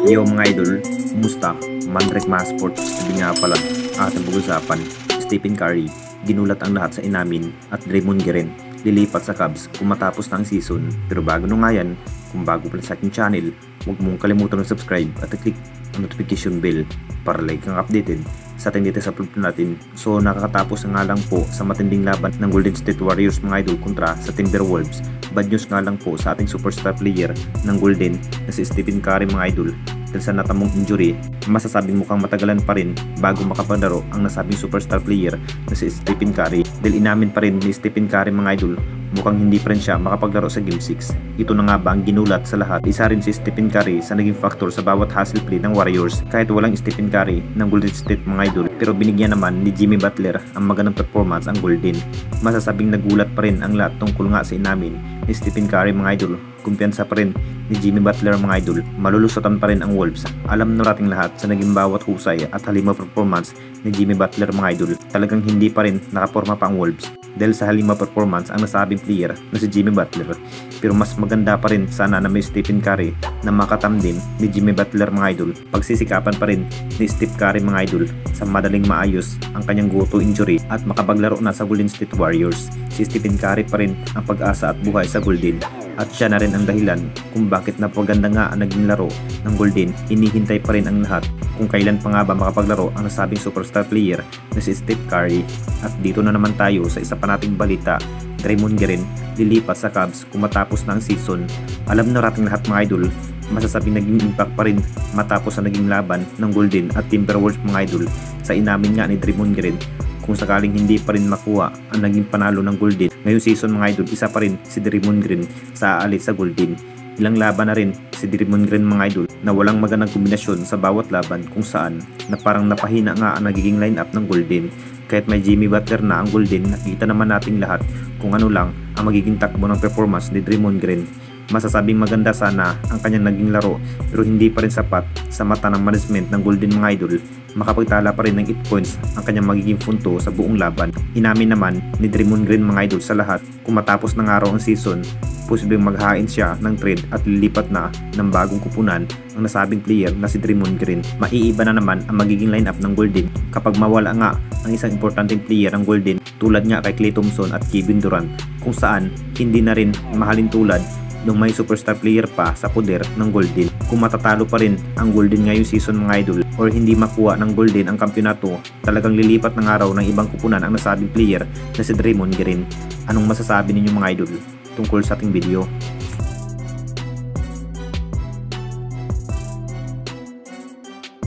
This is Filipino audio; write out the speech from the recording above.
Yo mga idol, kumusta? Mandrake Masport, sabi nga pala ating pag-usapan. Stephen Curry, ginulat ang lahat sa inamin at Draymond Green, lilipat sa Cavs kung matapos na ang season. Pero bago nung nga yan, kung bago pa sa aking channel, huwag mong kalimutan mag-subscribe at click ang notification bell para like kang updated sa ating dito sa upload natin. So nakakatapos na nga lang po sa matinding laban ng Golden State Warriors mga idol kontra sa Timberwolves. Bad news nga lang po sa ating superstar player ng Golden na si Stephen Curry mga idol. Dahil sa natamong injury, masasabing mukhang matagalan pa rin bago makapaglaro ang nasabing superstar player na si Stephen Curry. Dahil inamin pa rin ni Stephen Curry mga idol, mukhang hindi pa rin siya makapaglaro sa Game 6. Ito na nga ba ang ginulat sa lahat? Isa rin si Stephen Curry sa naging factor sa bawat hustle play ng Warriors kahit walang Stephen Curry ng Golden State mga idol. Pero binigyan naman ni Jimmy Butler ang magandang performance ang Golden. Masasabing nagulat pa rin ang lahat tungkol nga sa inamin ni Stephen Curry mga idol. Kumpiyansa pa rin ni Jimmy Butler mga idol. Malulusutan pa rin ang Wolves. Alam na nating lahat sa naging bawat husay at halimaw performance ni Jimmy Butler mga idol. Talagang hindi pa rin nakaporma pa ang Wolves dahil sa halimaw performance ang nasabing player na si Jimmy Butler. Pero mas maganda pa rin sana na may Stephen Curry na makatamdim ni Jimmy Butler mga idol. Pagsisikapan pa rin ni Steph Curry mga idol sa madaling maayos ang kanyang goto injury at makapaglaro na sa Golden State Warriors. Si Stephen Curry pa rin ang pag-asa at buhay sa Golden. At siya na rin ang dahilan kung bakit napaganda nga ang naging laro ng Golden. Hinihintay pa rin ang lahat kung kailan pa nga ba makapaglaro ang nasabing superstar player na si Steph Curry. At dito na naman tayo sa isa pa nating balita. Draymond Green lilipat sa Cavs kung matapos na ang season. Alam na nating lahat mga idol, masasabing naging impact pa rin matapos ang naging laban ng Golden at Timberwolves mga idol. Sa inamin nga ni Draymond Green, kung sakaling hindi pa rin makuha ang naging panalo ng Golden ngayong season mga idol, isa pa rin si Draymond Green sa aalis sa Golden. Ilang laban na rin si Draymond Green mga idol na walang magandang kombinasyon sa bawat laban kung saan na parang napahina nga ang nagiging lineup ng Golden. Kahit may Jimmy Butler na ang Golden, nakita naman nating lahat kung ano lang ang magiging takbo ng performance ni Draymond Green. Masasabing maganda sana ang kanyang naging laro pero hindi pa rin sapat sa mata ng management ng Golden mga idol. Makapagtala pa rin ng 8 points ang kanyang magiging punto sa buong laban. Inamin naman ni Draymond Green mga idol sa lahat kung matapos ng araw ang season, posibleng maghain siya ng trade at lilipat na ng bagong kupunan ang nasabing player na si Draymond Green. Maiiba na naman ang magiging lineup ng Golden kapag mawala nga ang isang importanteng player ng Golden tulad nga kay Klay Thompson at Kevin Durant, kung saan hindi na rin mahalin tulad nung may superstar player pa sa poder ng Golden. Kung matatalo pa rin ang Golden ngayong season mga idol or hindi makuha ng Golden ang kampyonato, talagang lilipat ng araw ng ibang kupunan ang nasabing player na si Draymond Green. Anong masasabi ninyo mga idol tungkol sa ating video?